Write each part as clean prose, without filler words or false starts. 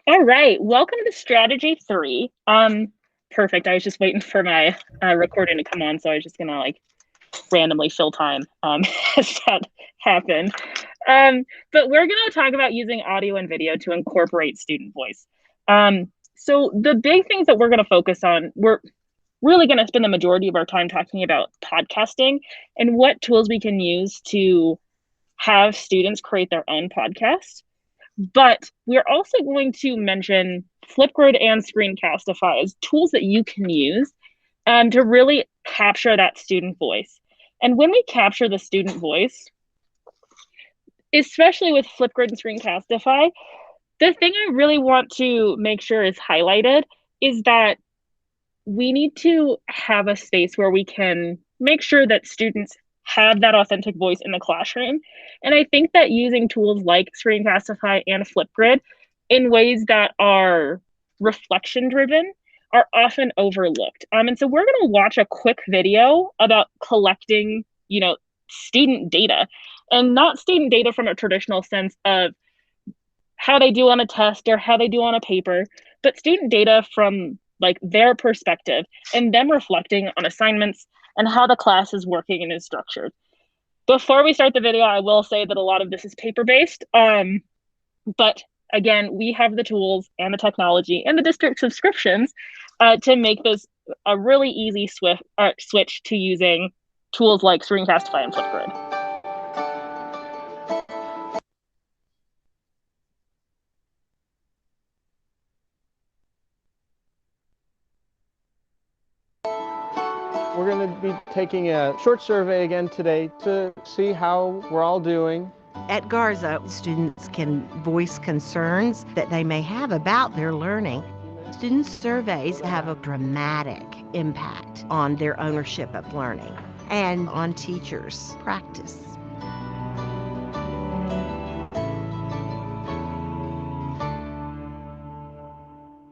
All right, welcome to strategy 3. Perfect. I was just waiting for my recording to come on, so I was just gonna randomly fill time as that happened. But we're gonna talk about using audio and video to incorporate student voice. So the big things that we're gonna focus on, we're really gonna spend the majority of our time talking about podcasting and what tools we can use to have students create their own podcast. But we're also going to mention Flipgrid and Screencastify as tools that you can use to really capture that student voice. And when we capture the student voice, especially with Flipgrid and Screencastify, the thing I really want to make sure is highlighted is that we need to have a space where we can make sure that students have that authentic voice in the classroom. And I think that using tools like Screencastify and Flipgrid in ways that are reflection driven are often overlooked. And so we're going to watch a quick video about collecting, student data, and not student data from a traditional sense of how they do on a test or how they do on a paper, but student data from their perspective and them reflecting on assignments and how the class is working and is structured. Before we start the video, I will say that a lot of this is paper-based, but again, we have the tools and the technology and the district subscriptions to make this a really easy switch to using tools like Screencastify and Flipgrid. We're going to be taking a short survey again today to see how we're all doing. At Garza, students can voice concerns that they may have about their learning. Student surveys have a dramatic impact on their ownership of learning and on teachers' practice.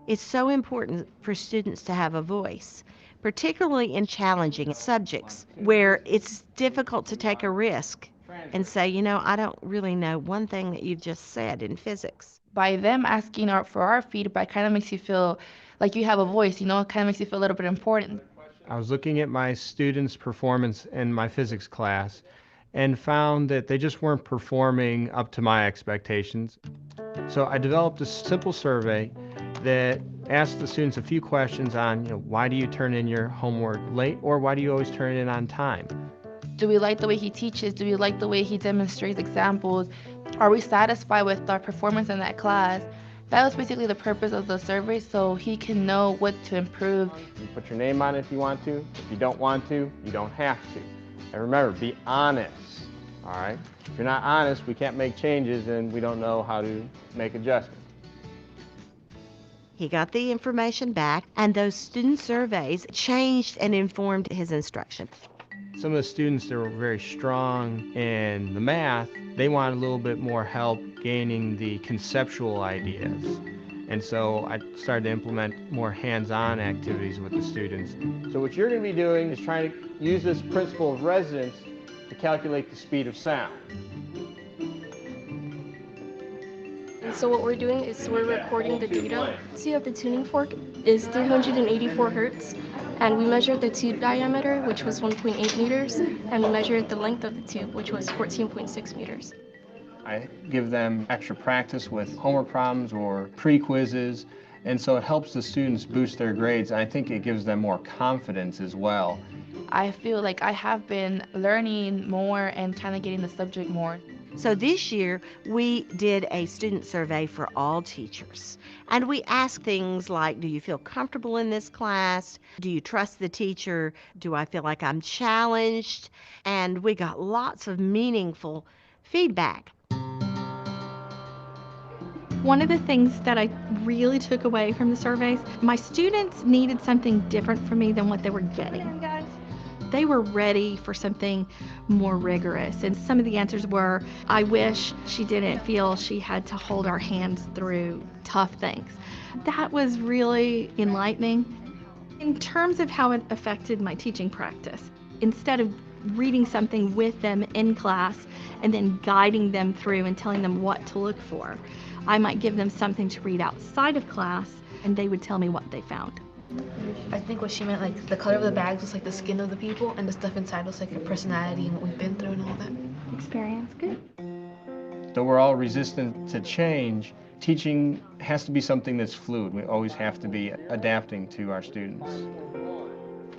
It's so important for students to have a voice, particularly in challenging subjects where it's difficult to take a risk and say, I don't really know one thing that you've just said in physics. By them asking for our feedback kind of makes you feel like you have a voice, it kind of makes you feel a little bit important. I was looking at my students' performance in my physics class and found that they just weren't performing up to my expectations. So I developed a simple survey that asked the students a few questions on, why do you turn in your homework late, or why do you always turn it in on time? Do we like the way he teaches? Do we like the way he demonstrates examples? Are we satisfied with our performance in that class? That was basically the purpose of the survey, so he can know what to improve. You put your name on it if you want to. If you don't want to, you don't have to. And remember, be honest, all right? If you're not honest, we can't make changes and we don't know how to make adjustments. He got the information back, and those student surveys changed and informed his instruction. Some of the students that were very strong in the math, they wanted a little bit more help gaining the conceptual ideas. And so I started to implement more hands-on activities with the students. So what you're going to be doing is trying to use this principle of resonance to calculate the speed of sound. So what we're doing is we're recording the data. So you have the tuning fork is 384 hertz, and we measured the tube diameter, which was 1.8 meters, and we measured the length of the tube, which was 14.6 meters. I give them extra practice with homework problems or pre-quizzes, and so it helps the students boost their grades. I think it gives them more confidence as well. I feel like I have been learning more and kind of getting the subject more. So this year, we did a student survey for all teachers. And we asked things like, do you feel comfortable in this class? Do you trust the teacher? Do I feel like I'm challenged? And we got lots of meaningful feedback. One of the things that I really took away from the surveys, my students needed something different from me than what they were getting. They were ready for something more rigorous, and some of the answers were, I wish she didn't feel she had to hold our hands through tough things. That was really enlightening. In terms of how it affected my teaching practice, instead of reading something with them in class and then guiding them through and telling them what to look for, I might give them something to read outside of class, and they would tell me what they found. I think what she meant, like the color of the bags was like the skin of the people, and the stuff inside was like their personality and what we've been through and all that. Experience, good. Though we're all resistant to change, teaching has to be something that's fluid. We always have to be adapting to our students.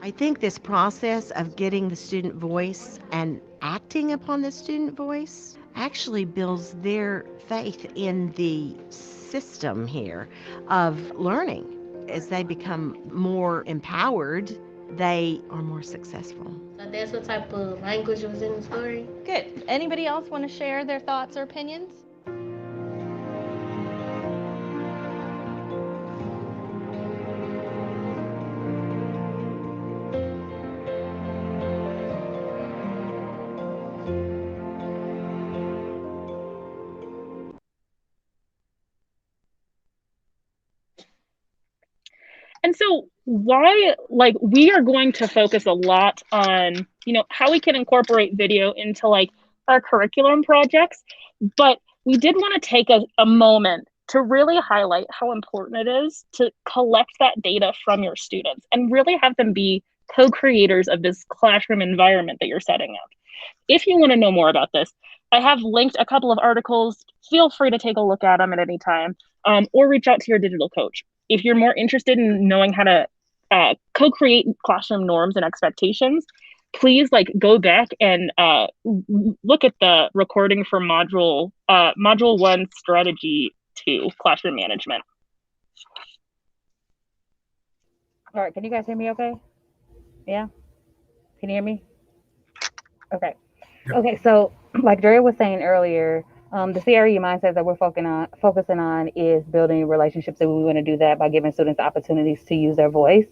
I think this process of getting the student voice and acting upon the student voice actually builds their faith in the system here of learning. As they become more empowered, they are more successful. So that's what type of language was in the story. Good. Anybody else want to share their thoughts or opinions? And so why, like, we are going to focus a lot on, how we can incorporate video into like our curriculum projects, but we did want to take a moment to really highlight how important it is to collect that data from your students and really have them be co-creators of this classroom environment that you're setting up. If you want to know more about this, I have linked a couple of articles. Feel free to take a look at them at any time, or reach out to your digital coach. If you're more interested in knowing how to co-create classroom norms and expectations, please go back and look at the recording for module 1, strategy 2, classroom management. All right, can you guys hear me okay? Yeah? Can you hear me? Okay. Okay, so like Drea was saying earlier, the CRE mindset that we're focusing on is building relationships, and we want to do that by giving students opportunities to use their voice.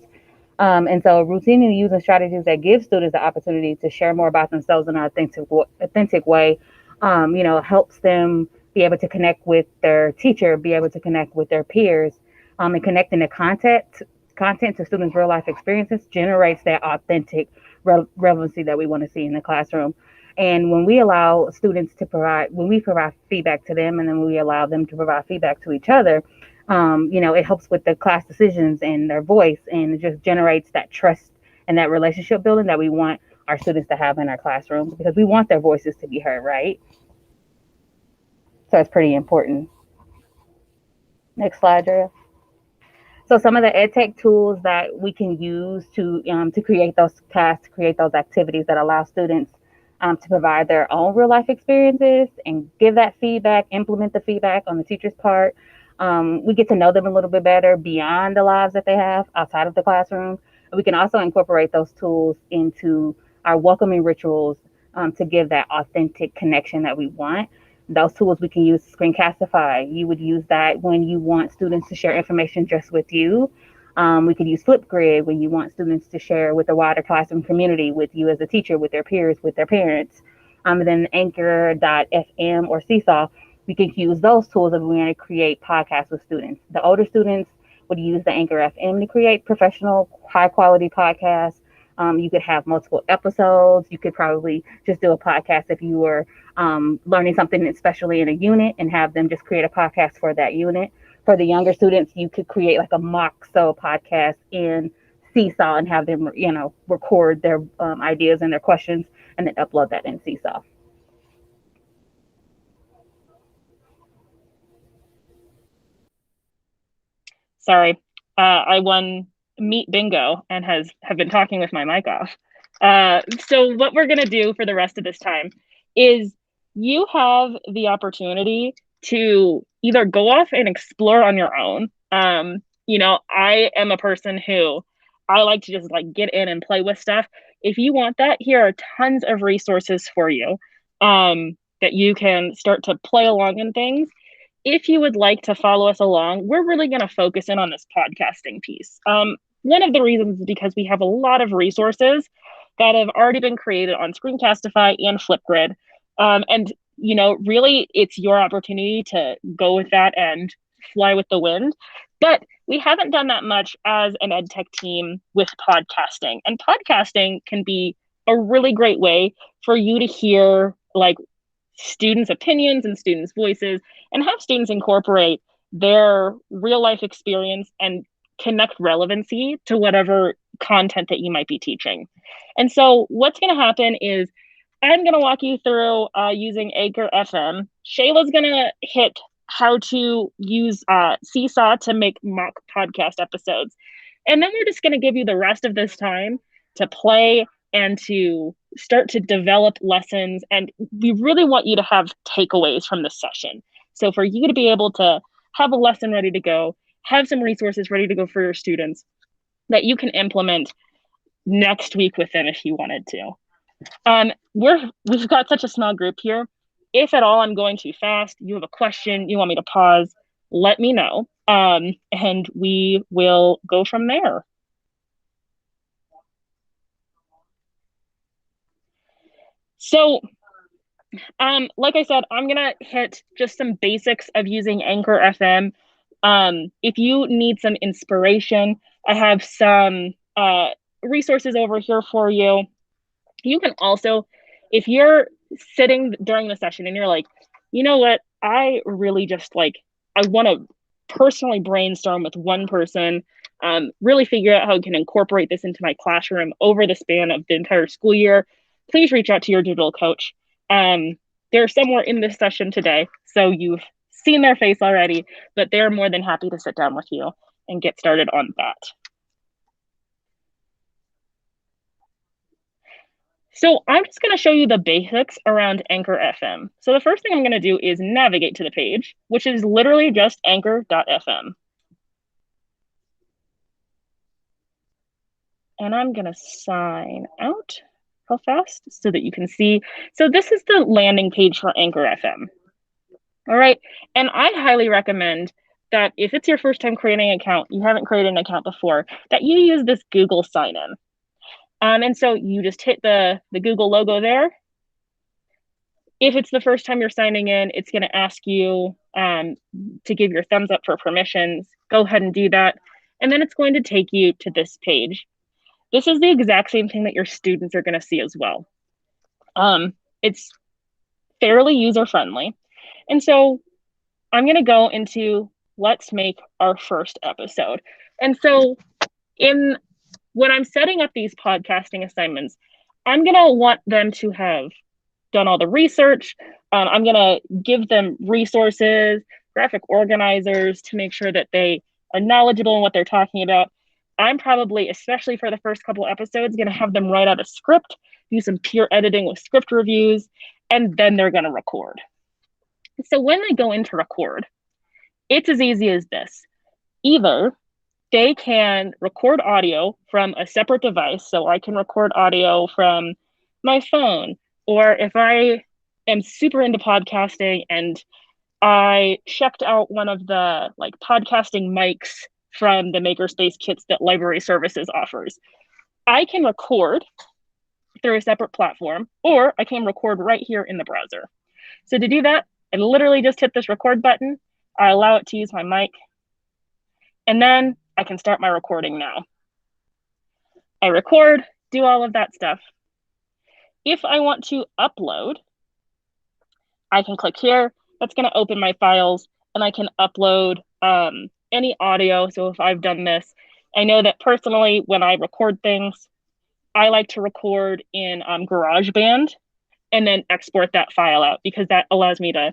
And so routinely using strategies that give students the opportunity to share more about themselves in an authentic way, helps them be able to connect with their teacher, be able to connect with their peers, and connecting the content to students' real life experiences generates that authentic relevancy that we want to see in the classroom. And when we allow students to when we provide feedback to them, and then we allow them to provide feedback to each other, it helps with the class decisions and their voice, and it just generates that trust and that relationship building that we want our students to have in our classrooms, because we want their voices to be heard, right? So it's pretty important. Next slide, Drea. So some of the ed tech tools that we can use to create those tasks, to create those activities that allow students to provide their own real life experiences and give that feedback, implement the feedback on the teacher's part. We get to know them a little bit better beyond the lives that they have outside of the classroom. We can also incorporate those tools into our welcoming rituals to give that authentic connection that we want. Those tools we can use Screencastify. You would use that when you want students to share information just with you. We could use Flipgrid when you want students to share with the wider classroom community, with you as a teacher, with their peers, with their parents. And then Anchor.fm or Seesaw, we can use those tools if we want to create podcasts with students. The older students would use the Anchor FM to create professional, high quality podcasts. You could have multiple episodes. You could probably just do a podcast if you were learning something especially in a unit, and have them just create a podcast for that unit. For the younger students, you could create like a mock podcast in Seesaw and have them, record their ideas and their questions, and then upload that in Seesaw. Sorry, I won meet bingo and have been talking with my mic off. So what we're gonna do for the rest of this time is you have the opportunity to either go off and explore on your own. I am a person who I like to just get in and play with stuff. If you want that, here are tons of resources for you that you can start to play along in things. If you would like to follow us along, we're really going to focus in on this podcasting piece. One of the reasons is because we have a lot of resources that have already been created on Screencastify and Flipgrid. And really it's your opportunity to go with that and fly with the wind. But we haven't done that much as an ed tech team with podcasting. And podcasting can be a really great way for you to hear students' opinions and students' voices, and have students incorporate their real life experience and connect relevancy to whatever content that you might be teaching. And so what's going to happen is I'm going to walk you through using Anchor FM. Shayla's going to hit how to use Seesaw to make mock podcast episodes. And then we're just going to give you the rest of this time to play and to start to develop lessons. And we really want you to have takeaways from this session. So for you to be able to have a lesson ready to go, have some resources ready to go for your students that you can implement next week with them if you wanted to. We've got such a small group here. If at all I'm going too fast, you have a question, you want me to pause, let me know. And we will go from there. So, like I said, I'm gonna hit just some basics of using Anchor FM. If you need some inspiration, I have some resources over here for you. You can also, if you're sitting during the session and you're like, you know what, I really just like, I want to personally brainstorm with one person, really figure out how I can incorporate this into my classroom over the span of the entire school year, please reach out to your digital coach. They're somewhere in this session today, so you've seen their face already, but they're more than happy to sit down with you and get started on that. So I'm just going to show you the basics around Anchor FM. So the first thing I'm going to do is navigate to the page, which is literally just anchor.fm. And I'm going to sign out real fast so that you can see. So this is the landing page for Anchor FM. All right. And I highly recommend that if it's your first time creating an account, you haven't created an account before, that you use this Google sign-in. And so you just hit the Google logo there. If it's the first time you're signing in, it's going to ask you to give your thumbs up for permissions. Go ahead and do that. And then it's going to take you to this page. This is the exact same thing that your students are going to see as well. It's fairly user-friendly. And so I'm going to go into let's make our first episode. And so when I'm setting up these podcasting assignments, I'm going to want them to have done all the research. I'm going to give them resources, graphic organizers to make sure that they are knowledgeable in what they're talking about. I'm probably, especially for the first couple episodes, going to have them write out a script, do some peer editing with script reviews, and then they're going to record. So when they go into record, it's as easy as this. Either they can record audio from a separate device, so I can record audio from my phone, or if I am super into podcasting and I checked out one of the like podcasting mics from the makerspace kits that library services offers, I can record through a separate platform, or I can record right here in the browser. So to do that, I literally just hit this record button. I allow it to use my mic, and then I can start my recording now. I record, do all of that stuff. If I want to upload, I can click here. That's going to open my files, and I can upload any audio. So if I've done this, I know that personally when I record things, I like to record in GarageBand and then export that file out because that allows me to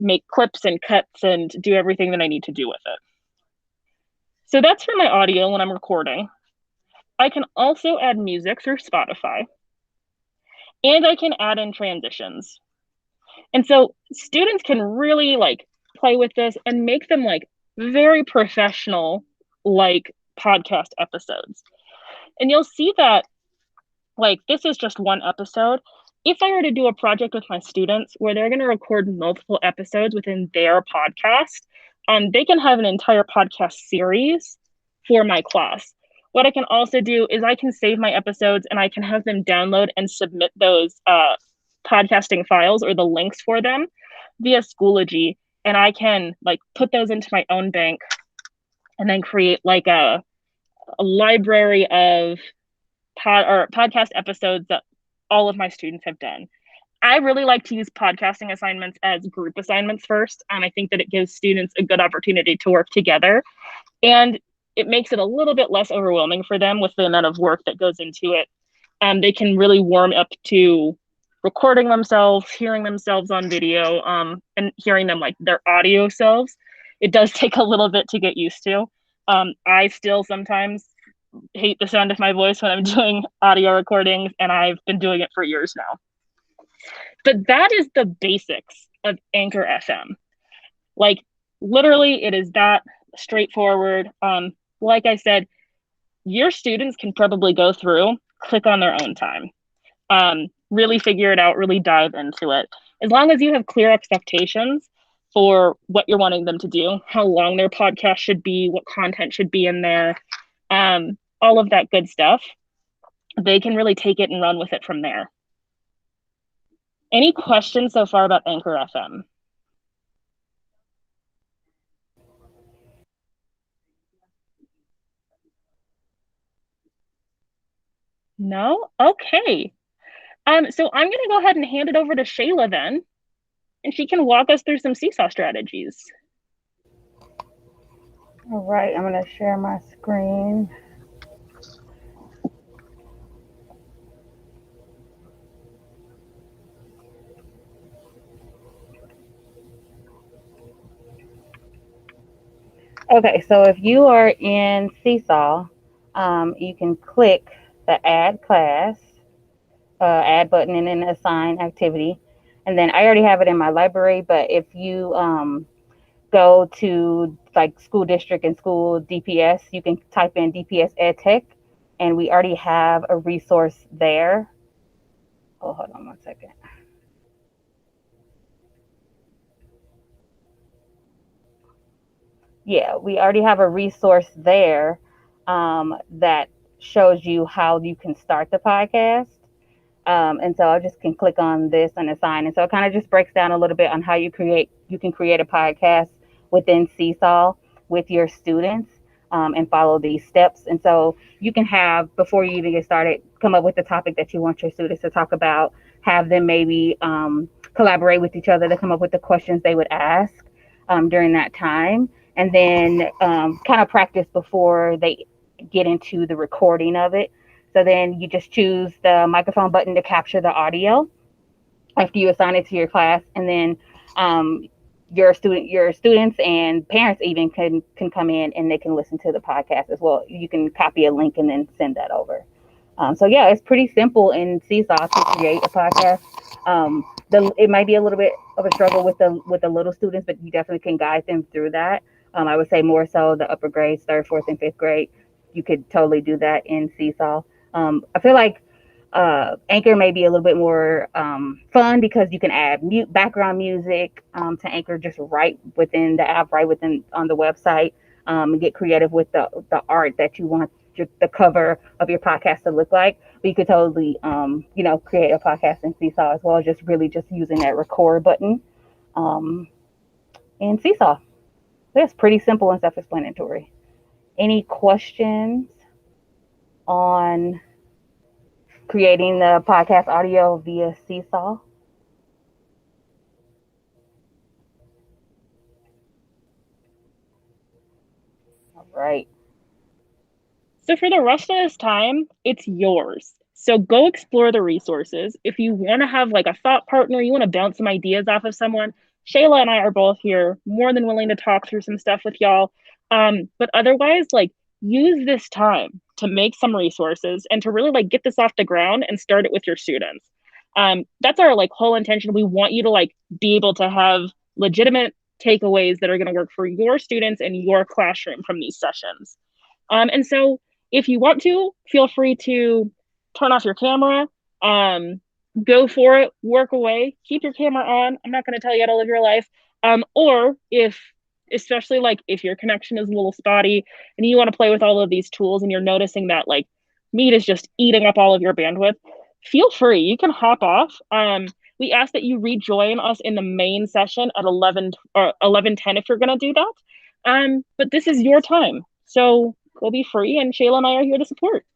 make clips and cuts and do everything that I need to do with it. So that's for my audio when I'm recording. I can also add music through Spotify, and I can add in transitions. And so students can really like play with this and make them like very professional, like podcast episodes. And you'll see that like this is just one episode. If I were to do a project with my students where they're going to record multiple episodes within their podcast, they can have an entire podcast series for my class. What I can also do is I can save my episodes and I can have them download and submit those podcasting files or the links for them via Schoology. And I can like put those into my own bank and then create like a library of podcast episodes that all of my students have done. I really like to use podcasting assignments as group assignments first. I think that it gives students a good opportunity to work together, and it makes it a little bit less overwhelming for them with the amount of work that goes into it. They can really warm up to recording themselves, hearing themselves on video, and hearing them like their audio selves. It does take a little bit to get used to. I still sometimes hate the sound of my voice when I'm doing audio recordings, and I've been doing it for years now. But that is the basics of Anchor FM. Like, literally, it is that straightforward. Like I said, your students can probably go through, click on their own time, really figure it out, really dive into it. As long as you have clear expectations for what you're wanting them to do, how long their podcast should be, what content should be in there, all of that good stuff, they can really take it and run with it from there. Any questions so far about Anchor FM? No? Okay. So I'm going to go ahead and hand it over to Shayla then, and she can walk us through some Seesaw strategies. All right, I'm going to share my screen. Okay, so if you are in Seesaw, you can click the add class, add button, and then assign activity. And then I already have it in my library, but if you go to like school district and school DPS, you can type in DPS EdTech, and we already have a resource there. Oh, hold on one second. Yeah, we already have a resource there that shows you how you can start the podcast. And so I just can click on this and assign. And so it kind of just breaks down a little bit on how you can create a podcast within Seesaw with your students, and follow these steps. And so you can have, before you even get started, come up with the topic that you want your students to talk about, have them maybe collaborate with each other to come up with the questions they would ask during that time. And then kind of practice before they get into the recording of it. So then you just choose the microphone button to capture the audio after you assign it to your class, and then your students and parents even can come in and they can listen to the podcast as well. You can copy a link and then send that over. So yeah, it's pretty simple in Seesaw to create a podcast. It might be a little bit of a struggle with the little students, but you definitely can guide them through that. I would say more so the upper grades, 3rd, 4th, and 5th grade. You could totally do that in Seesaw. I feel like Anchor may be a little bit more fun because you can add background music to Anchor just right within the app, right within on the website, and get creative with the art that you want the cover of your podcast to look like. But you could totally, create a podcast in Seesaw as well, just using that record button in Seesaw. That's pretty simple and self-explanatory. Any questions on creating the podcast audio via Seesaw? All right. So for the rest of this time, it's yours. So go explore the resources. If you want to have like a thought partner, you want to bounce some ideas off of someone, Shayla and I are both here, more than willing to talk through some stuff with y'all. But otherwise, like, use this time to make some resources and to really like get this off the ground and start it with your students. That's our like whole intention. We want you to like be able to have legitimate takeaways that are going to work for your students and your classroom from these sessions. And so if you want to, feel free to turn off your camera, go for it, work away, keep your camera on. I'm not going to tell you how to live your life. Or especially like if your connection is a little spotty and you want to play with all of these tools and you're noticing that like Meet is just eating up all of your bandwidth, feel free. You can hop off. We ask that you rejoin us in the main session at 11 or 11:10 if you're going to do that. But this is your time. So go be free, and Shayla and I are here to support.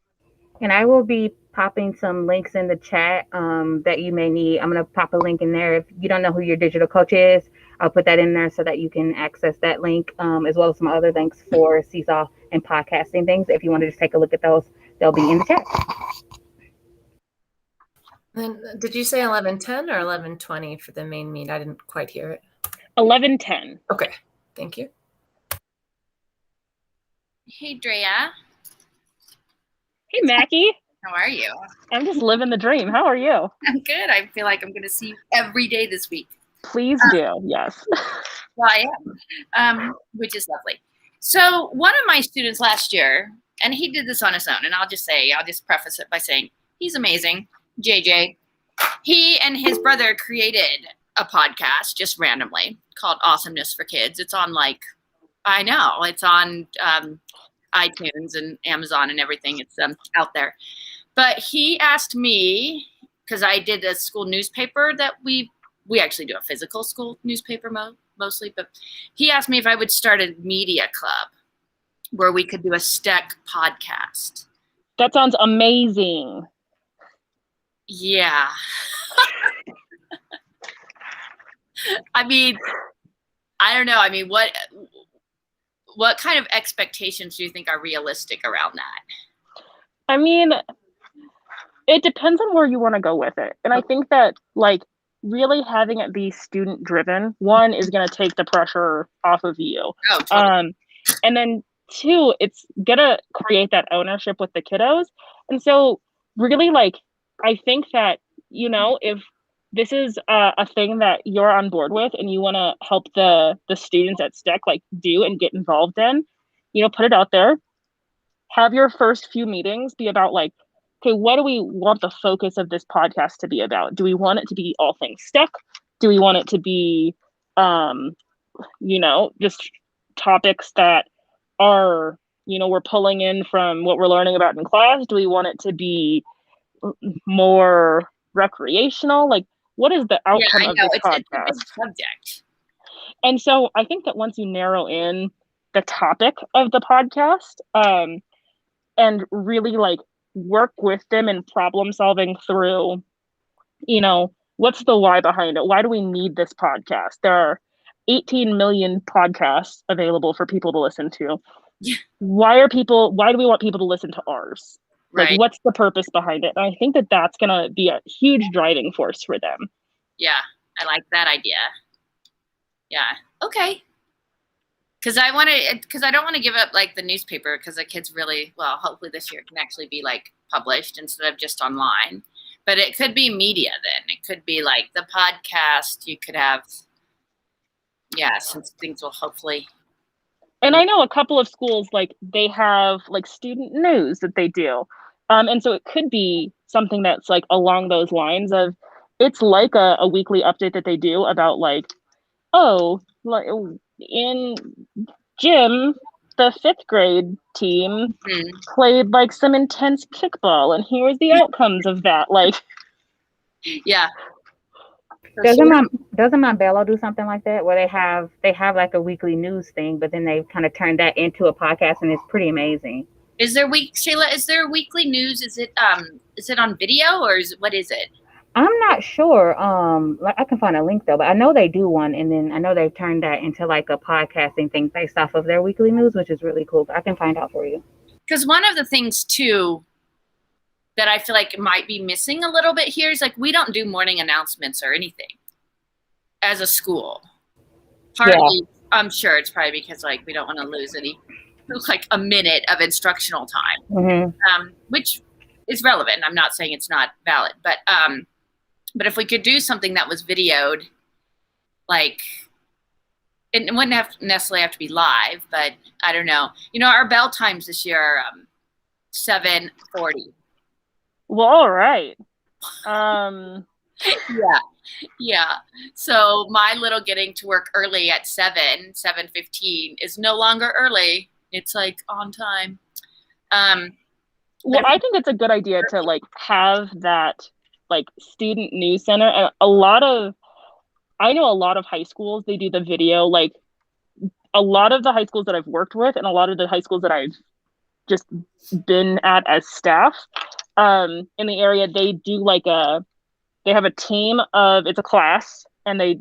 And I will be popping some links in the chat that you may need. I'm going to pop a link in there. If you don't know who your digital coach is, I'll put that in there so that you can access that link, as well as some other links for Seesaw and podcasting things. If you want to just take a look at those, they'll be in the chat. Then did you say 11:10 or 11:20 for the main meet? I didn't quite hear it. 11:10. Okay, thank you. Hey, Drea. Hey, Mackie. How are you? I'm just living the dream. How are you? I'm good. I feel like I'm going to see you every day this week. Please do. Yes. Well, I am, which is lovely. So one of my students last year, and he did this on his own, and I'll just preface it by saying he's amazing, JJ. He and his brother created a podcast just randomly called Awesomeness for Kids. It's on it's on iTunes and Amazon and everything. It's out there. But he asked me, because I did a school newspaper that we actually do a physical school newspaper mostly, but he asked me if I would start a media club where we could do a STEC podcast. That sounds amazing. Yeah. I mean, I don't know. I mean, what kind of expectations do you think are realistic around that? I mean, it depends on where you want to go with it. And I think that really having it be student driven, one, is going to take the pressure off of you. Oh, totally. And then two, it's going to create that ownership with the kiddos. And so really I think that, if this is a thing that you're on board with and you want to help the students at STEC do and get involved in, put it out there. Have your first few meetings be about okay, what do we want the focus of this podcast to be about? Do we want it to be all things STEC? Do we want it to be, just topics that are, we're pulling in from what we're learning about in class? Do we want it to be more recreational? What is the outcome of this podcast? It's a big subject. And so I think that once you narrow in the topic of the podcast, and really work with them in problem solving through, what's the why behind it? Why do we need this podcast? There are 18 million podcasts available for people to listen to. Yeah. Why do we want people to listen to ours? Right. What's the purpose behind it? And I think that that's going to be a huge driving force for them. Yeah, I like that idea. Yeah. Okay. Because I don't want to give up the newspaper, because the kids really, hopefully this year can actually be published instead of just online. But it could be media then. It could be the podcast. You could have, since things will hopefully. And I know a couple of schools, they have student news that they do. And so it could be something that's along those lines of, it's a weekly update that they do about in gym, the 5th grade team played some intense kickball, and here's the outcomes of that. Yeah. Doesn't my Bello do something like that, where they have a weekly news thing, but then they kind of turn that into a podcast, and it's pretty amazing. Shayla, is there weekly news? Is it on video, or what is it? I'm not sure. I can find a link though, but I know they do one, and then I know they've turned that into a podcasting thing based off of their weekly news, which is really cool. But I can find out for you. Because one of the things too that I feel like might be missing a little bit here is we don't do morning announcements or anything as a school. Partly, I'm sure it's probably because we don't want to lose a minute of instructional time, which is relevant. I'm not saying it's not valid, but if we could do something that was videoed, it wouldn't necessarily have to be live, but I don't know. Our bell times this year are 7:40. Well, all right. Yeah. So my little getting to work early at 7:15 is no longer early. It's on time. Well, I think it's a good idea to have that student news center. And I know a lot of high schools, they do the video. A lot of the high schools that I've worked with, and a lot of the high schools that I've just been at as staff, in the area, they do they have a team of, it's a class, and they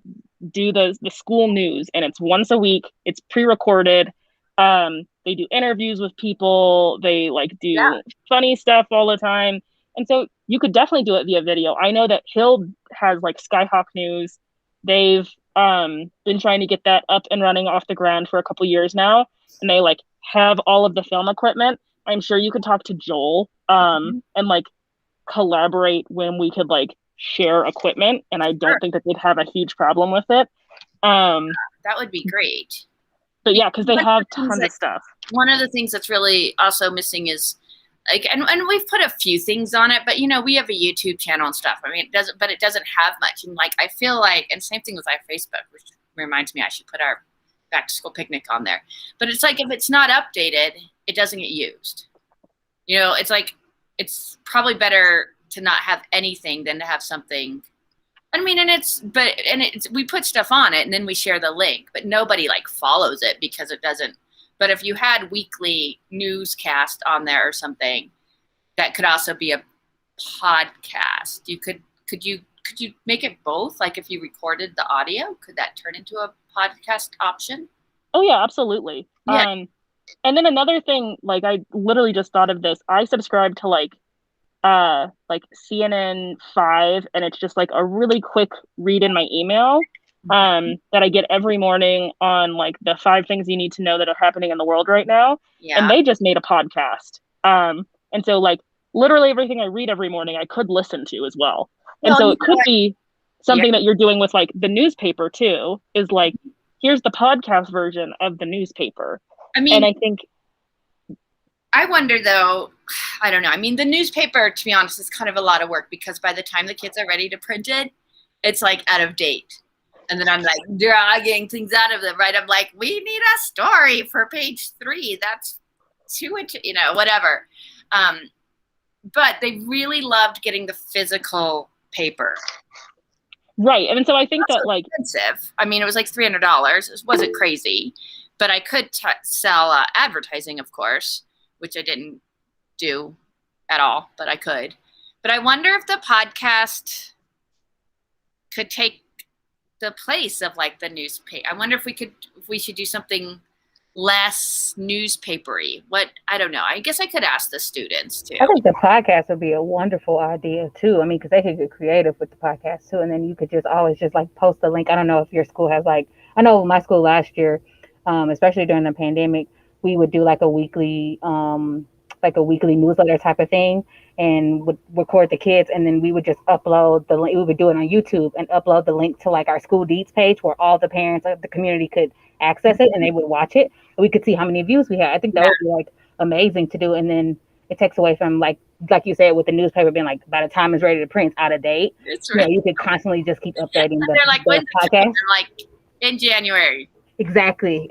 do the school news, and it's once a week. It's pre-recorded. They do interviews with people. They like do funny stuff all the time. And so you could definitely do it via video. I know that Hill has like Skyhawk News. They've been trying to get that up and running off the ground for a couple years now, and they like have all of the film equipment. I'm sure you could talk to Joel and like collaborate when we could like share equipment, and I don't think that they'd have a huge problem with it. That would be great. But yeah, because they have tons of stuff. One of the things that's really also missing is like, and we've put a few things on it, but you know, we have a YouTube channel and stuff. I mean, it doesn't have much. And like, I feel like, and same thing with our Facebook, which reminds me I should put our back to school picnic on there. But it's like, if it's not updated, it doesn't get used. You know, it's like, it's probably better to not have anything than to have something. I mean, we put stuff on it and then we share the link, but nobody like follows it because it doesn't. But if you had weekly newscast on there or something, that could also be a podcast. Could you make it both? Like if you recorded the audio, could that turn into a podcast option? Oh yeah, absolutely. Yeah. And then another thing, like I literally just thought of this. I subscribe to like CNN 5, and it's just like a really quick read in my email that I get every morning on like the 5 things you need to know that are happening in the world right now. Yeah. And they just made a podcast. And so like literally everything I read every morning, I could listen to as well. And so it could be something that you're doing with like the newspaper too, is like, here's the podcast version of the newspaper. I mean, and I think, I wonder though, I don't know. I mean, the newspaper, to be honest, is kind of a lot of work because by the time the kids are ready to print it, it's like out of date. And then I'm like dragging things out of them, right? I'm like, we need a story for page 3. That's too, you know, whatever. But they really loved getting the physical paper. Right. And so I think that like expensive. I mean, it was like $300. It wasn't crazy, but I could sell advertising, of course, which I didn't do at all, but I could. But I wonder if the podcast could take the place of like the newspaper. I wonder if we should do something less newspapery. I don't know. I guess I could ask the students too. I think the podcast would be a wonderful idea too. I mean, because they could get creative with the podcast too, and then you could just always just like post a link. I don't know if your school has like, I know my school last year, especially during the pandemic, we would do like a weekly newsletter type of thing, and would record the kids, and then we would just upload the link. We would do it on YouTube and upload the link to like our school deeds page where all the parents of the community could access it and they would watch it. And we could see how many views we had. I think that would be like amazing to do. And then it takes away from like you said, with the newspaper being like, by the time it's ready to print, out of date. That's right. You could constantly just keep updating they're like, the podcast. Like in January. Exactly.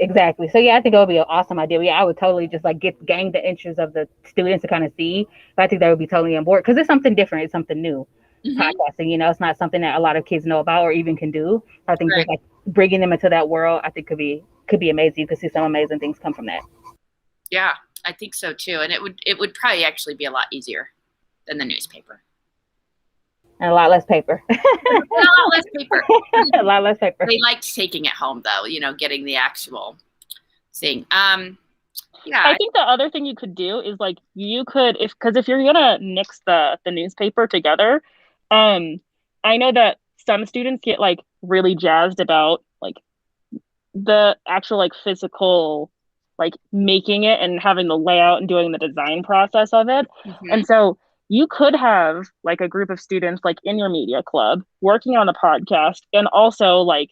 So yeah, I think it would be an awesome idea. Yeah, I would totally just like gain the interest of the students to kind of see. But I think they would be totally on board because it's something different. It's something new. Podcasting, you know, it's not something that a lot of kids know about or even can do. I think just like bringing them into that world, I think could be amazing. You could see some amazing things come from that. Yeah, I think so too. And it would probably actually be a lot easier than the newspaper. And a lot less paper. A lot less paper. A lot less paper. They liked taking it home though, you know, getting the actual thing. Yeah. I think the other thing you could do is like you could, if you're gonna mix the newspaper together, I know that some students get like really jazzed about like the actual like physical, like making it and having the layout and doing the design process of it. And so you could have like a group of students like in your media club working on the podcast and also like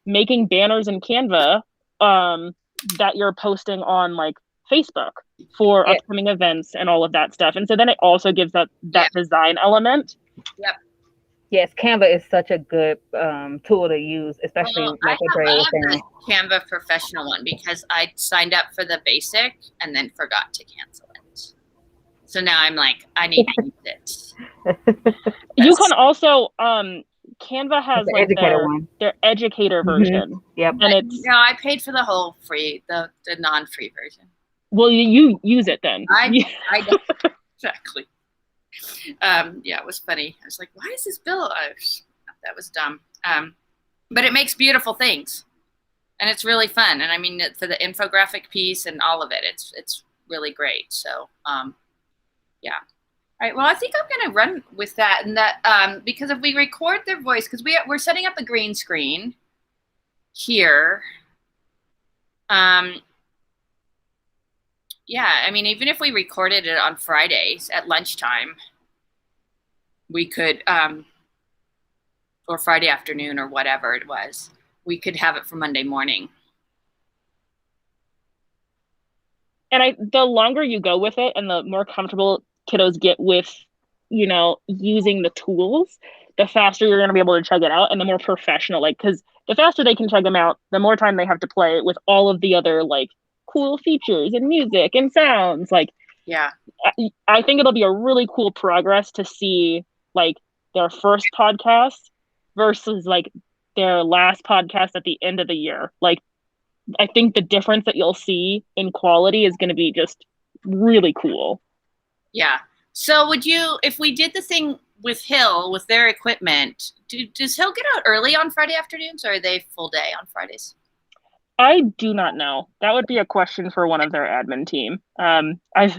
making banners in Canva that you're posting on like Facebook for upcoming events and all of that stuff. And so then it also gives that design element. Yep. Yes, Canva is such a good tool to use, especially like what Dre was saying. Canva professional one because I signed up for the basic and then forgot to cancel it. So now I'm like, I need to use it. You can also Canva has like their educator version. Yep. And I paid for the whole free, the non-free version. Well, you use it then. I know. Exactly. Yeah, it was funny. I was like, why is this bill? That was dumb. But it makes beautiful things, and it's really fun. And I mean, for the infographic piece and all of it, it's really great. So, yeah. All right. Well, I think I'm going to run with that, and that because if we record their voice, because we're setting up a green screen here. Yeah, I mean, even if we recorded it on Fridays at lunchtime, we could, or Friday afternoon or whatever it was, we could have it for Monday morning. And the longer you go with it and the more comfortable kiddos get with, using the tools, the faster you're going to be able to chug it out, and the more professional, because the faster they can chug them out, the more time they have to play with all of the other cool features and music and sounds. Yeah, I think it'll be a really cool progress to see their first podcast versus their last podcast at the end of the year. I think the difference that you'll see in quality is going to be just really cool. Yeah. So if we did the thing with Hill, with their equipment, does Hill get out early on Friday afternoons, or are they full day on Fridays? I do not know. That would be a question for one of their admin team. I've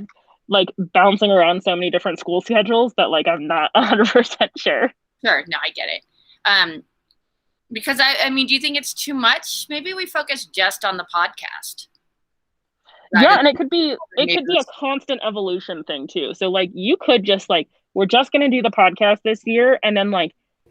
bouncing around so many different school schedules that I'm not 100% sure. Sure. No, I get it. Because I mean, do you think it's too much? Maybe we focus just on the podcast. Yeah, and it could be a constant evolution thing too. So you could just we're just going to do the podcast this year, and then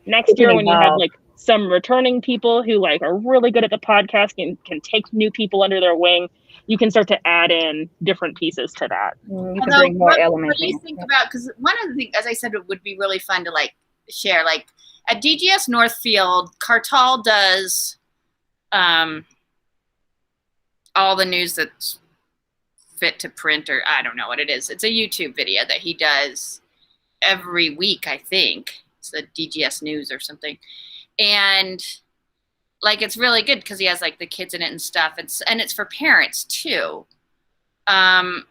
next year when you have some returning people who are really good at the podcast and can take new people under their wing, you can start to add in different pieces to that. You can bring more elements. What do you think about, because one of the things, as I said, it would be really fun to share, at DGS Northfield, Cartal does all the news that's fit to print, or I don't know what it is. It's a YouTube video that he does every week, I think. It's the DGS News or something. And it's really good because he has the kids in it and stuff. And it's for parents too. I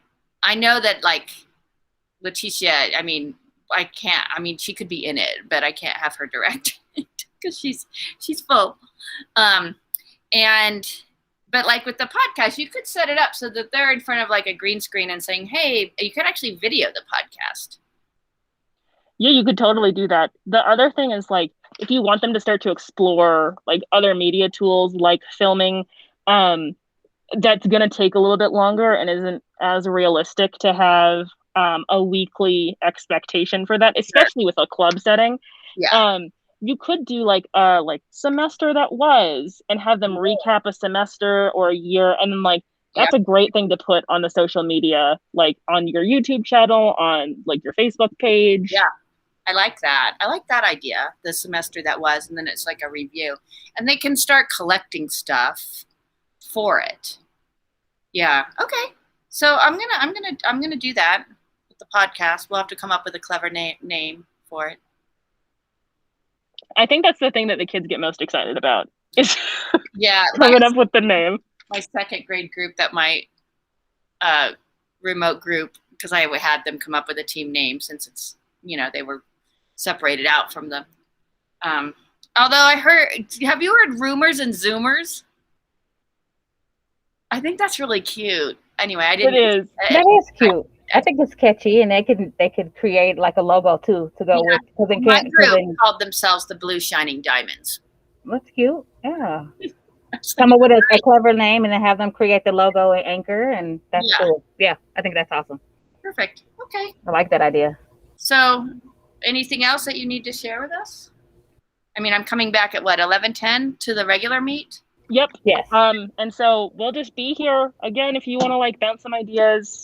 know that Leticia, she could be in it, but I can't have her direct it because she's full. But with the podcast, you could set it up so that they're in front of a green screen and saying, hey, you could actually video the podcast. Yeah, you could totally do that. The other thing is if you want them to start to explore other media tools like filming, that's going to take a little bit longer and isn't as realistic to have a weekly expectation for that, especially with a club setting. Yeah. You could do a semester that was and have them recap a semester or a year, and then that's a great thing to put on the social media, on your YouTube channel, on your Facebook page. Yeah, I like that. I like that idea, the semester that was, and then it's a review, and they can start collecting stuff for it. Yeah. Okay. So I'm gonna do that with the podcast. We'll have to come up with a clever name for it. I think that's the thing that the kids get most excited about is coming up with the name. My second grade group, that my remote group, because I had them come up with a team name since it's, they were separated out from them. Although have you heard Rumors and Zoomers? I think that's really cute. Anyway, I didn't. It is. That is cute. I think it's catchy, and they could create a logo too to go with. Because my group called themselves the Blue Shining Diamonds. That's cute. Yeah. Come up with a clever name and then have them create the logo and anchor, and that's cool. Yeah, I think that's awesome. Perfect. Okay. I like that idea. So, anything else that you need to share with us? I mean, I'm coming back at 11:10 to the regular meet. Yep. Yes. And so we'll just be here again if you want to bounce some ideas.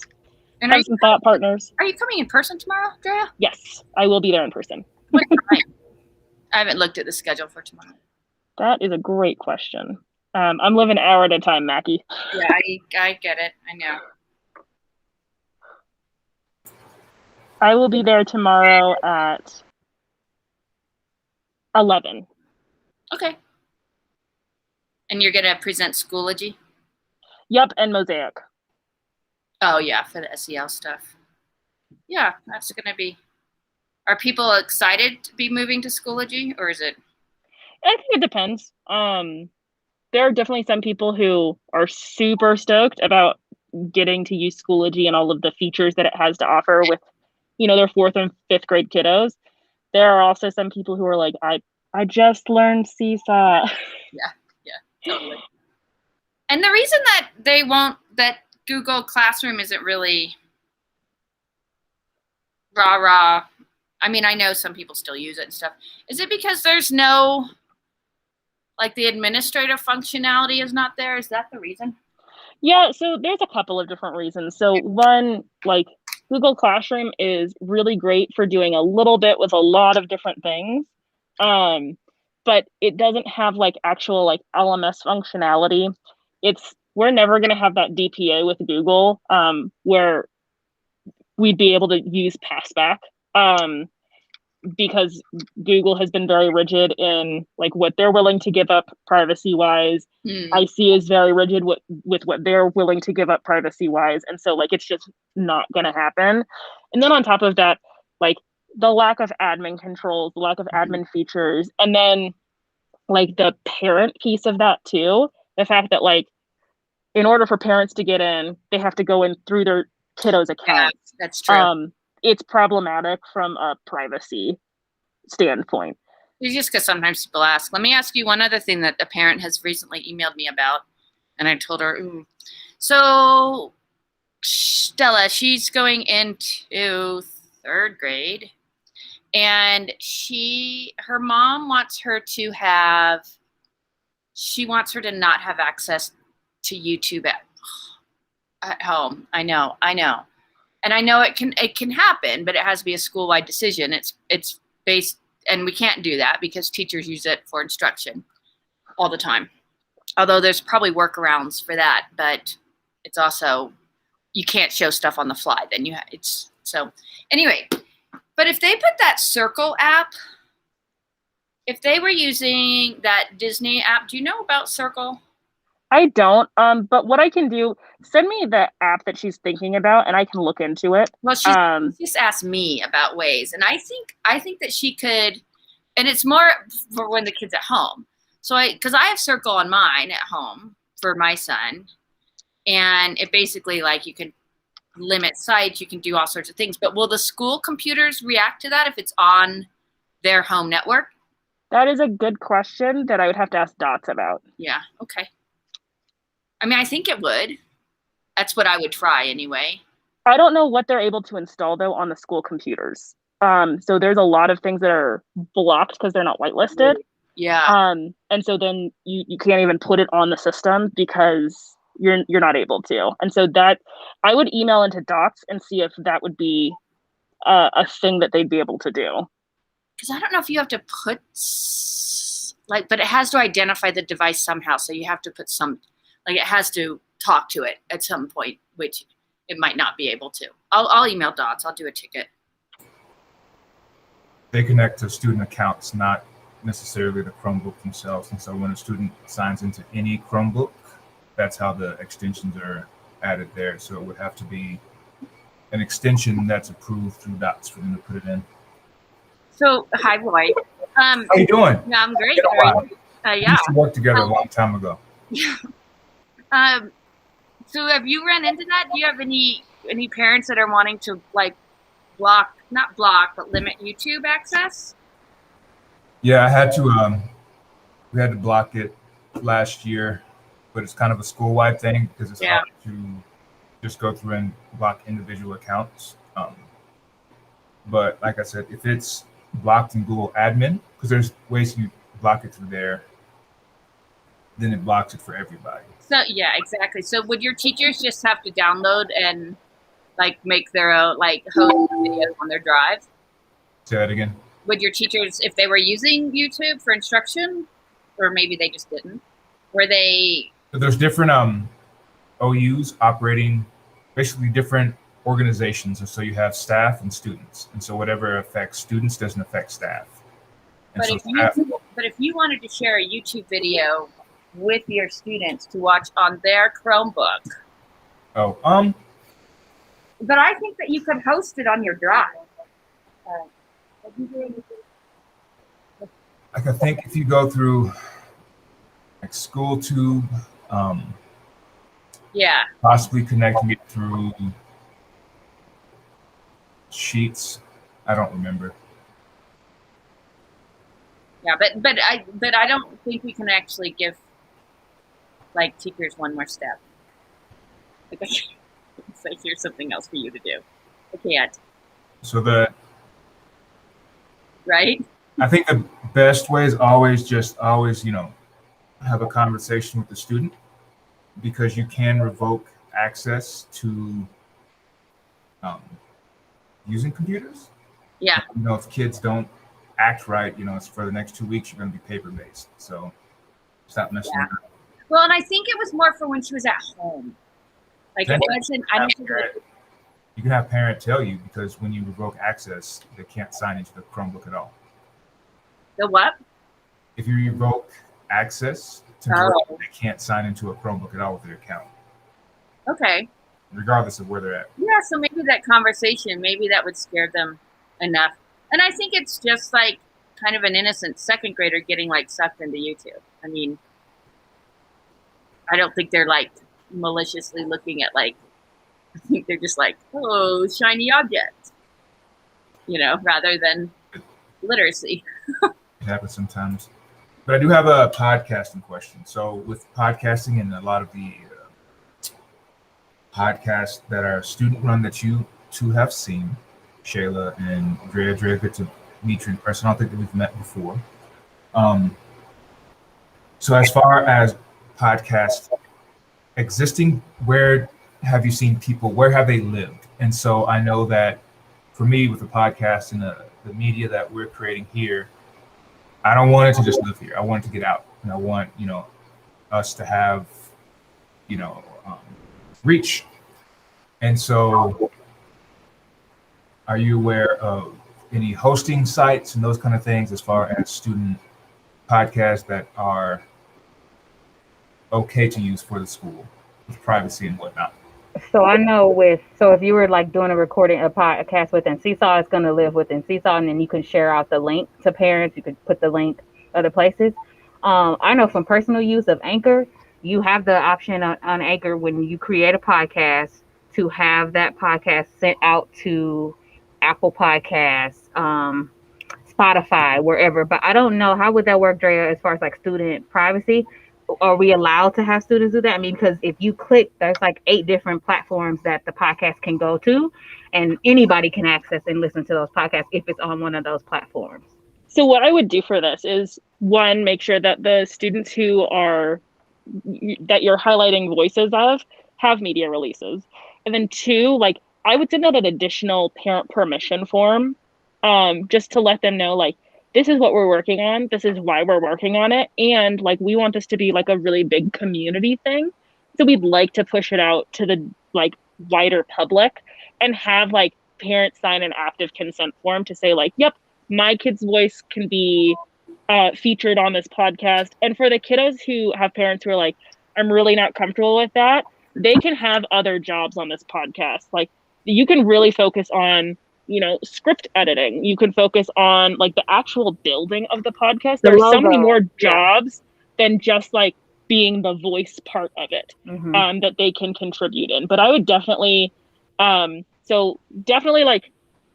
And some thought partners. Are you coming in person tomorrow, Drea? Yes, I will be there in person. What time? I haven't looked at the schedule for tomorrow. That is a great question. I'm living an hour at a time, Mackie. Yeah, I get it. I know. I will be there tomorrow at 11. Okay. And you're going to present Schoology? Yep, and Mosaic. Oh, yeah, for the SEL stuff. Yeah, that's going to be Are people excited to be moving to Schoology, or is it? I think it depends. There are definitely some people who are super stoked about getting to use Schoology and all of the features that it has to offer with, their fourth and fifth grade kiddos. There are also some people who are like, I just learned Seesaw. Yeah, totally. And the reason that Google Classroom isn't really rah-rah, I mean, I know some people still use it and stuff. Is it because there's no, like, the administrative functionality is not there? Is that the reason? Yeah, so there's a couple of different reasons. So one, like, Google Classroom is really great for doing a little bit with a lot of different things. But it doesn't have like actual like LMS functionality. We're never going to have that DPA with Google, where we'd be able to use passback, because Google has been very rigid in like what they're willing to give up privacy wise. IC is very rigid with what they're willing to give up privacy wise, and so like it's just not going to happen. And then on top of that, like the lack of admin controls, the lack of admin features, and then like the parent piece of that too, the fact that like in order for parents to get in, they have to go in through their kiddos' accounts. Yeah, that's true. It's problematic from a privacy standpoint. It's just because sometimes people ask. Let me ask you one other thing that a parent has recently emailed me about, and I told her, So Stella, she's going into third grade, and her mom wants her to not have access to YouTube at home. I know. And I know it can happen, but it has to be a school-wide decision. It's based, and we can't do that because teachers use it for instruction all the time. Although there's probably workarounds for that, but it's also, you can't show stuff on the fly. Then so anyway. But if they put that Circle app, if they were using that Disney app, do you know about Circle? I don't, but what I can do, send me the app that she's thinking about and I can look into it. Well, she just asked me about ways, and I think that she could, and it's more for when the kid's at home. So because I have Circle on mine at home for my son, and it basically like you can limit sites, you can do all sorts of things, but will the school computers react to that if it's on their home network? That is a good question that I would have to ask Dots about. Yeah, okay. I mean, I think it would. That's what I would try anyway. I don't know what they're able to install though on the school computers. So there's a lot of things that are blocked because they're not whitelisted. Yeah. And so then you can't even put it on the system because you're not able to. And so that I would email into Dots and see if that would be a thing that they'd be able to do. Because I don't know if you have to put but it has to identify the device somehow. So you have to put it has to talk to it at some point, which it might not be able to. I'll email Dots. I'll do a ticket. They connect to student accounts, not necessarily the Chromebook themselves. And so when a student signs into any Chromebook, that's how the extensions are added there. So it would have to be an extension that's approved through Dots for them to put it in. So, hi, Roy. How you doing? Yeah, I'm great. We used to work together a long time ago. So have you run into that? Do you have any parents that are wanting to like not block, but limit YouTube access? Yeah, I had to. We had to block it last year, but it's kind of a school-wide thing because it's hard to just go through and block individual accounts. But like I said, if it's blocked in Google Admin, because there's ways you block it through there, then it blocks it for everybody. So yeah, exactly. So would your teachers just have to download and like make their own host videos on their drive? Say that again. Would your teachers, if they were using YouTube for instruction, or maybe they just didn't, were they? There's different OUs operating, basically different organizations, and so you have staff and students, and so whatever affects students doesn't affect staff. And but if you wanted to share a YouTube video with your students to watch on their Chromebook. But I think that you could host it on your drive. Like I think if you go through like SchoolTube, um, Yeah. possibly connecting it through Sheets. I don't remember. Yeah, but I don't think we can actually give like teachers one more step. Like, it's like here's something else for you to do. I can't. So right? I think the best way is always have a conversation with the student, because you can revoke access to using computers. Yeah. If kids don't act right, it's for the next 2 weeks, you're going to be paper based. So stop messing around. Well, and I think it was more for when she was at home. Like it wasn't. I don't think you can have parent tell you, because when you revoke access, they can't sign into the Chromebook at all. The what? If you revoke access to they can't sign into a Chromebook at all with their account. Okay. Regardless of where they're at. Yeah, so maybe that conversation, maybe that would scare them enough. And I think it's just like kind of an innocent second grader getting like sucked into YouTube. I mean, I don't think they're like maliciously looking at like, I think they're just like, oh, shiny object, rather than literacy. It happens sometimes. But I do have a podcasting question. So with podcasting and a lot of the podcasts that are student run that you two have seen, Shayla and Drea, good to meet you in person. I don't think that we've met before. So as far as podcasts existing, where have you seen people, where have they lived? And so I know that for me, with the podcast and the media that we're creating here, I don't want it to just live here. I want it to get out. And I want, us to have, reach. And so are you aware of any hosting sites and those kind of things as far as student podcasts that are okay to use for the school with privacy and whatnot? So I know if you were like doing a podcast within Seesaw, it's going to live within Seesaw, and then you can share out the link to parents. You could put the link other places. I know from personal use of Anchor, you have the option on Anchor when you create a podcast to have that podcast sent out to Apple Podcasts, Spotify, wherever. But I don't know, how would that work, Drea, as far as like student privacy? Are we allowed to have students do that? I mean, because if you click, there's like 8 different platforms that the podcast can go to, and anybody can access and listen to those podcasts if it's on one of those platforms. So what I would do for this is, one, make sure that the students that you're highlighting voices of have media releases. And then 2, like I would send out an additional parent permission form, just to let them know, like, this is what we're working on. This is why we're working on it. And like, we want this to be like a really big community thing. So we'd like to push it out to the like wider public and have like parents sign an active consent form to say like, yep, my kid's voice can be featured on this podcast. And for the kiddos who have parents who are like, I'm really not comfortable with that, they can have other jobs on this podcast. Like, you can really focus on, script editing. You can focus on like the actual building of the podcast. There's so many more jobs than just like being the voice part of it, that they can contribute in. But I would definitely, definitely like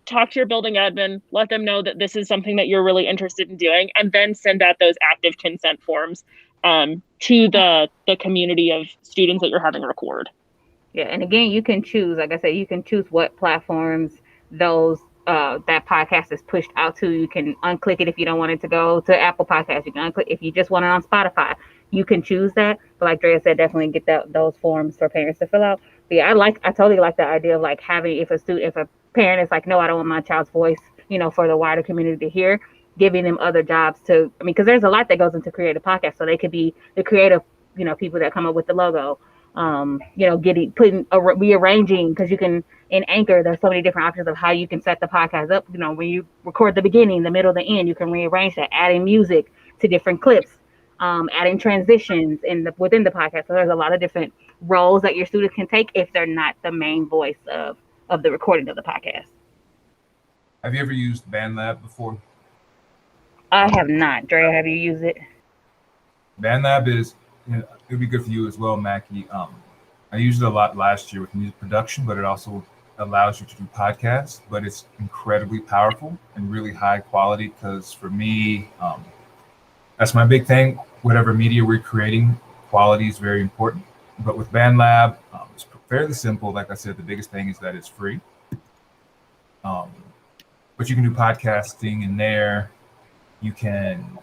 talk to your building admin, let them know that this is something that you're really interested in doing, and then send out those active consent forms to the community of students that you're having record. Yeah, and again, you can choose, like I said, you can choose what platforms those that podcast is pushed out to. You can unclick it if you don't want it to go to Apple Podcasts. You can unclick if you just want it on Spotify. You can choose that. But like Drea said, definitely get those forms for parents to fill out. But yeah, I totally like the idea of like having, if a parent is like, no, I don't want my child's voice, for the wider community to hear, giving them other jobs to, because there's a lot that goes into creative podcasts. So they could be the creative, people that come up with the logo, rearranging, because you can, in Anchor, there's so many different options of how you can set the podcast up. When you record the beginning, the middle, the end, you can rearrange that, adding music to different clips, adding transitions within the podcast. So there's a lot of different roles that your students can take if they're not the main voice of the recording of the podcast. Have you ever used BandLab before? I have not. Dre, have you used it? BandLab is, it'd be good for you as well, Mackie. I used it a lot last year with music production, but it also allows you to do podcasts. But it's incredibly powerful and really high quality because for me, that's my big thing. Whatever media we're creating, quality is very important. But with BandLab, it's fairly simple. Like I said, the biggest thing is that it's free. But you can do podcasting in there. You can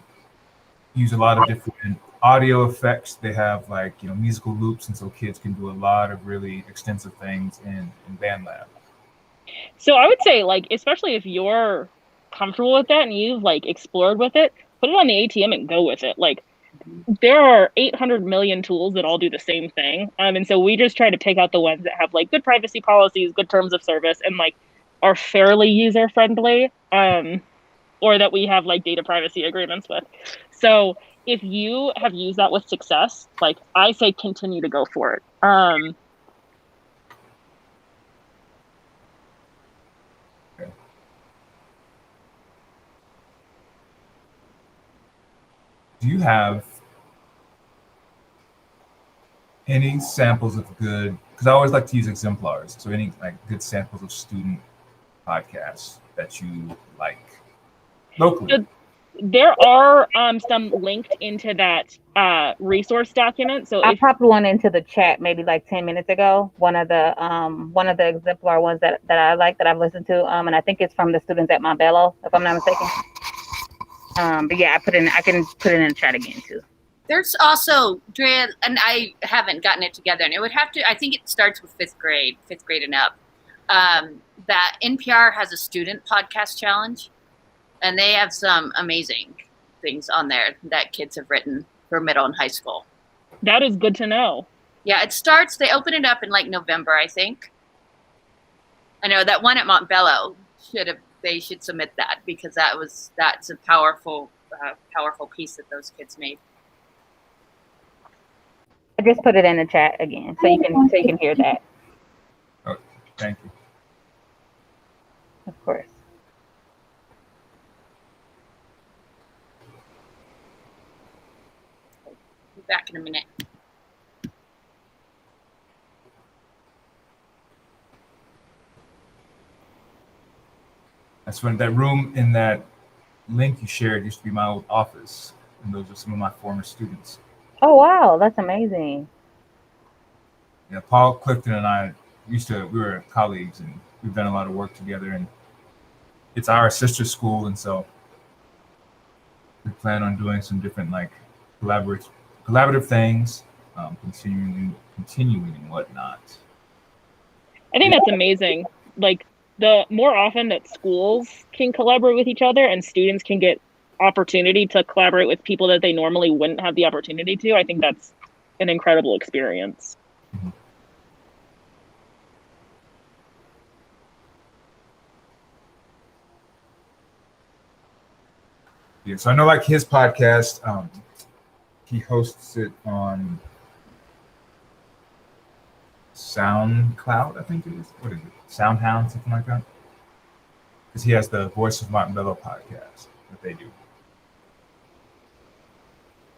use a lot of different audio effects. They have like, musical loops. And so kids can do a lot of really extensive things in BandLab. So I would say, like, especially if you're comfortable with that and you've like explored with it, put it on the ATM and go with it. Like, there are 800 million tools that all do the same thing. And so we just try to pick out the ones that have like good privacy policies, good terms of service, and like are fairly user friendly, or that we have like data privacy agreements with. So if you have used that with success, like I say, continue to go for it. Do you have any samples of good, because I always like to use exemplars, so any like good samples of student podcasts that you like locally? So there are some linked into that resource document. So I popped one into the chat maybe like 10 minutes ago. One of the exemplar ones that I like that I've listened to, and I think it's from the students at Montbello, if I'm not mistaken. But yeah, I can put it in the chat again too. There's also, Drea, and I haven't gotten it together, and it would have to, I think it starts with fifth grade and up, that NPR has a student podcast challenge, and they have some amazing things on there that kids have written for middle and high school. That is good to know. Yeah, they open it up in like November, I think. I know that one at Montbello they should submit that because that's a powerful piece that those kids made. I just put it in the chat again, so you can hear that. Oh, thank you. Of course. Be back in a minute. That's when that room in that link you shared used to be my old office, and those are some of my former students. Oh wow, that's amazing. Yeah, Paul Clifton and I we were colleagues, and we've done a lot of work together, and it's our sister school, and so we plan on doing some different like collaborative things, continuing and whatnot. I think that's amazing. Like, the more often that schools can collaborate with each other and students can get opportunity to collaborate with people that they normally wouldn't have the opportunity to, I think that's an incredible experience. Mm-hmm. Yeah, so I know like his podcast, he hosts it on SoundCloud, I think it is. What is it? SoundHound, something like that. Because he has the Voice of Montbello podcast that they do.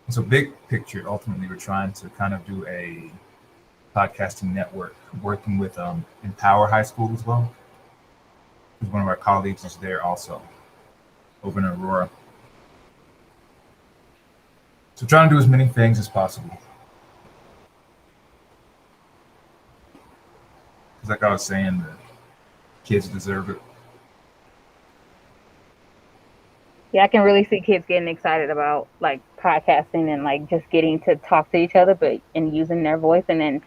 And so big picture, ultimately, we're trying to kind of do a podcasting network, working with Empower High School as well. Because one of our colleagues is there also, over in Aurora. So trying to do as many things as possible. Because like I was saying, the kids deserve it. Yeah, I can really see kids getting excited about like podcasting and like just getting to talk to each other, but and using their voice, and then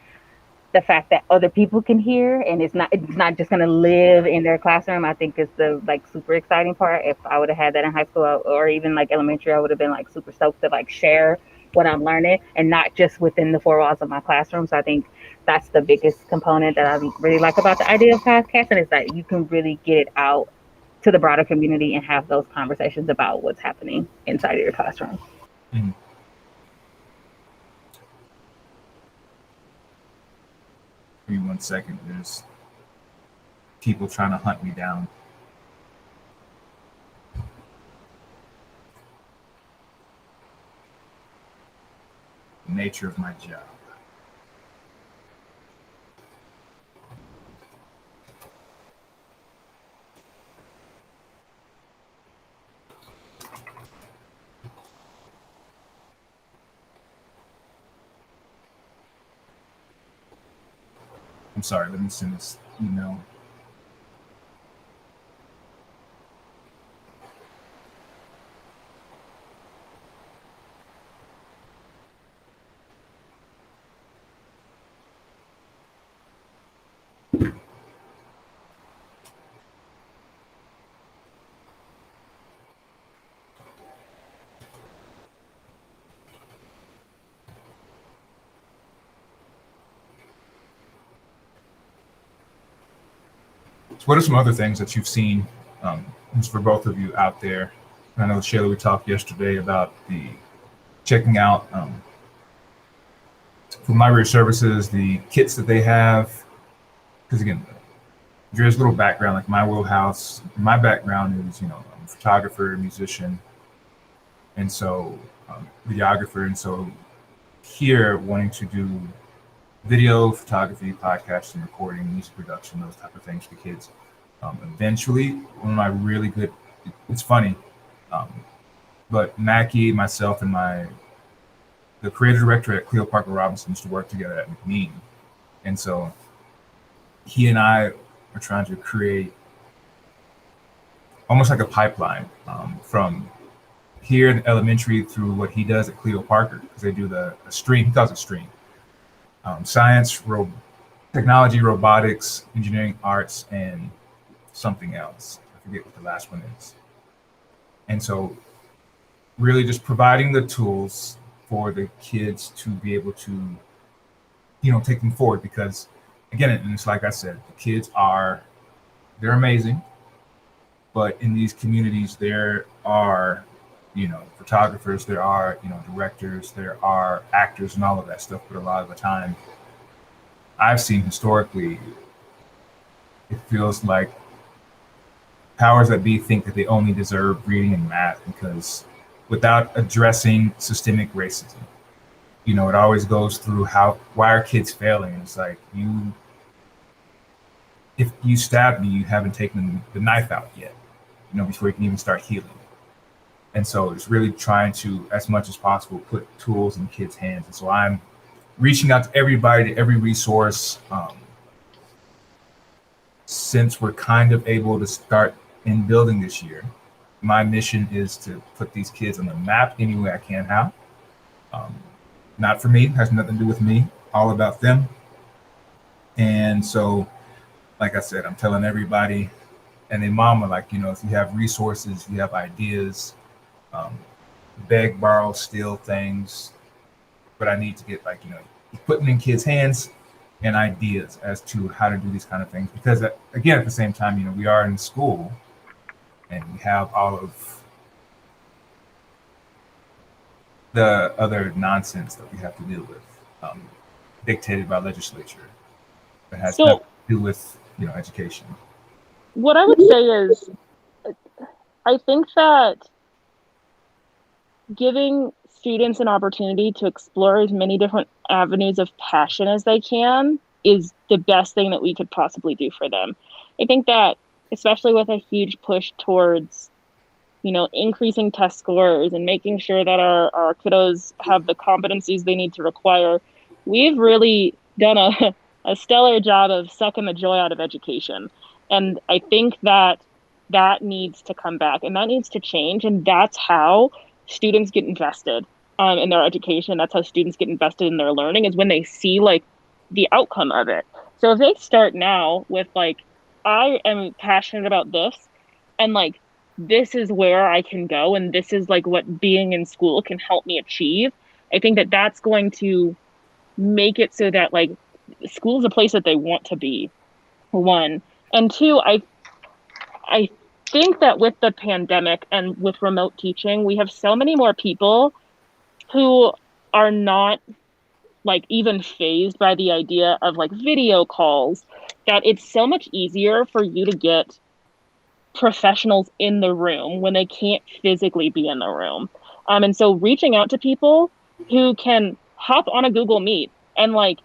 the fact that other people can hear and it's not just gonna live in their classroom. I think is the like super exciting part. If I would have had that in high school or even like elementary, I would have been like super stoked to like share what I'm learning and not just within the four walls of my classroom. So I think that's the biggest component that I really like about the idea of podcasting is that you can really get it out to the broader community and have those conversations about what's happening inside of your classroom. Mm-hmm. Give me 1 second. There's people trying to hunt me down. nature of my job. I'm sorry, let me send this email. So what are some other things that you've seen, just for both of you out there? I know, Shayla, we talked yesterday about the checking out from library services, the kits that they have. Because again, there's a little background, like my wheelhouse. My background is, I'm a photographer, musician, and so videographer. And so here, wanting to do video, photography, podcasting, recording, music production, those type of things for kids. Eventually, one of my really good, it's funny, but Mackie, myself, and the creative director at Cleo Parker Robinson used to work together at McNean. And so he and I are trying to create almost like a pipeline from here in elementary through what he does at Cleo Parker, because they do a stream, he calls it stream. Science, technology, robotics, engineering, arts, and something else. I forget what the last one is. And so really just providing the tools for the kids to be able to, take them forward, because again, and it's like I said, the kids they're amazing, but in these communities, there are, photographers, there are, directors, there are actors and all of that stuff. But a lot of the time I've seen historically, it feels like powers that be think that they only deserve reading and math, because without addressing systemic racism, it always goes through why are kids failing? And it's like, if you stab me, you haven't taken the knife out yet, before you can even start healing. And so it's really trying to, as much as possible, put tools in kids' hands. And so I'm reaching out to everybody, to every resource. Since we're kind of able to start in building this year, my mission is to put these kids on the map any way I can. How? Not for me, has nothing to do with me, all about them. And so, like I said, I'm telling everybody, and then mama, if you have resources, you have ideas, beg, borrow, steal things, but I need to get putting in kids' hands and ideas as to how to do these kind of things. Because again, at the same time, we are in school and we have all of the other nonsense that we have to deal with, dictated by legislature, that has nothing to do with education. What I would say is, I think that giving students an opportunity to explore as many different avenues of passion as they can is the best thing that we could possibly do for them. I think that, especially with a huge push towards, increasing test scores and making sure that our kiddos have the competencies they need to require, we've really done a stellar job of sucking the joy out of education. And I think that needs to come back, and that needs to change. And that's how students get invested in their education. That's how students get invested in their learning, is when they see the outcome of it. So if they start now with I am passionate about this, and this is where I can go, and this is what being in school can help me achieve, I think that that's going to make it so that school is a place that they want to be, one. And two, I think that with the pandemic and with remote teaching, we have so many more people who are not even fazed by the idea of video calls, that it's so much easier for you to get professionals in the room when they can't physically be in the room. And so reaching out to people who can hop on a Google Meet and like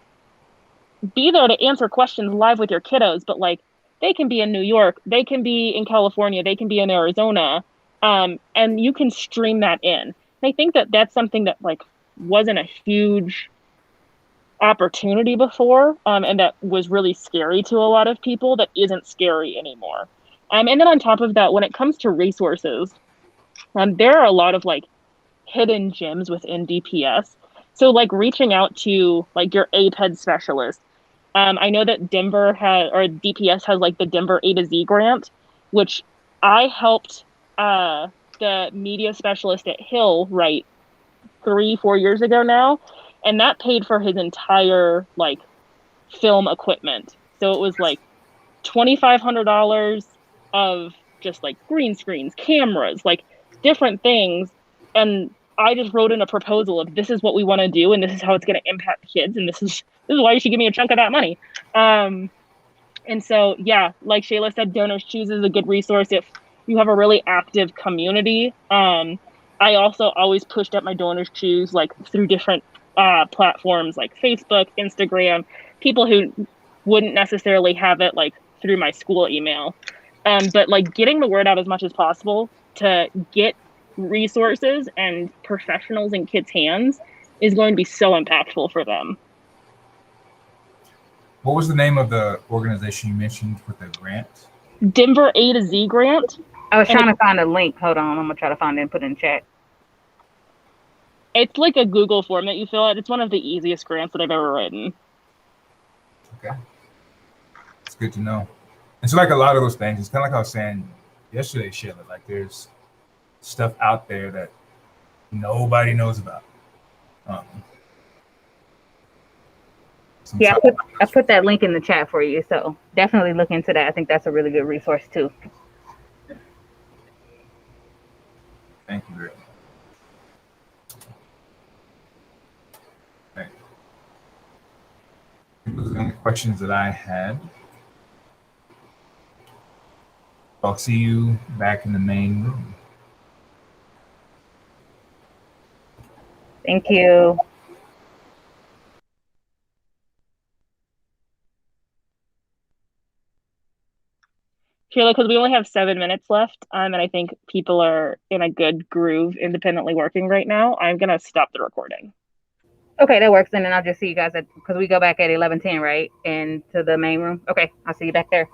be there to answer questions live with your kiddos, but like they can be in New York, they can be in California, they can be in Arizona, and you can stream that in. And I think that that's something that like wasn't a huge opportunity before, and that was really scary to a lot of people. That isn't scary anymore. And then on top of that, when it comes to resources, there are a lot of like hidden gems within DPS. So like reaching out to like your APED specialist. I know that Denver has, or DPS has like the Denver A to Z grant, which I helped the media specialist at Hill write 3-4 years ago now, and that paid for his entire like film equipment. So it was like $2,500 of just like green screens, cameras, like different things. And I just wrote in a proposal of this is what we want to do, and this is how it's going to impact kids, and this is why you should give me a chunk of that money. And so, yeah, like Shayla said, Donors Choose is a good resource if you have a really active community. I also always pushed up my Donors Choose like through different platforms like Facebook, Instagram, people who wouldn't necessarily have it like through my school email. But like getting the word out as much as possible to get resources and professionals in kids' hands is going to be so impactful for them. What was the name of the organization you mentioned with the grant? Denver A to Z grant. I was trying to find a link. Hold on, I'm gonna try to find it and put it in chat. It's like a Google form that you fill out. It's one of the easiest grants that I've ever written. Okay. It's good to know. And so like a lot of those things, it's kind of like I was saying yesterday, Shayla, like there's stuff out there that nobody knows about. Yeah, I put that link in the chat for you. So definitely look into that. I think that's a really good resource too. Thank you very much. Okay. Those are the only questions that I had. I'll see you back in the main room. Thank you. Shayla, because we only have 7 minutes left, and I think people are in a good groove independently working right now, I'm going to stop the recording. Okay, that works. And then I'll just see you guys because we go back at 11:10, right? Into the main room. Okay, I'll see you back there.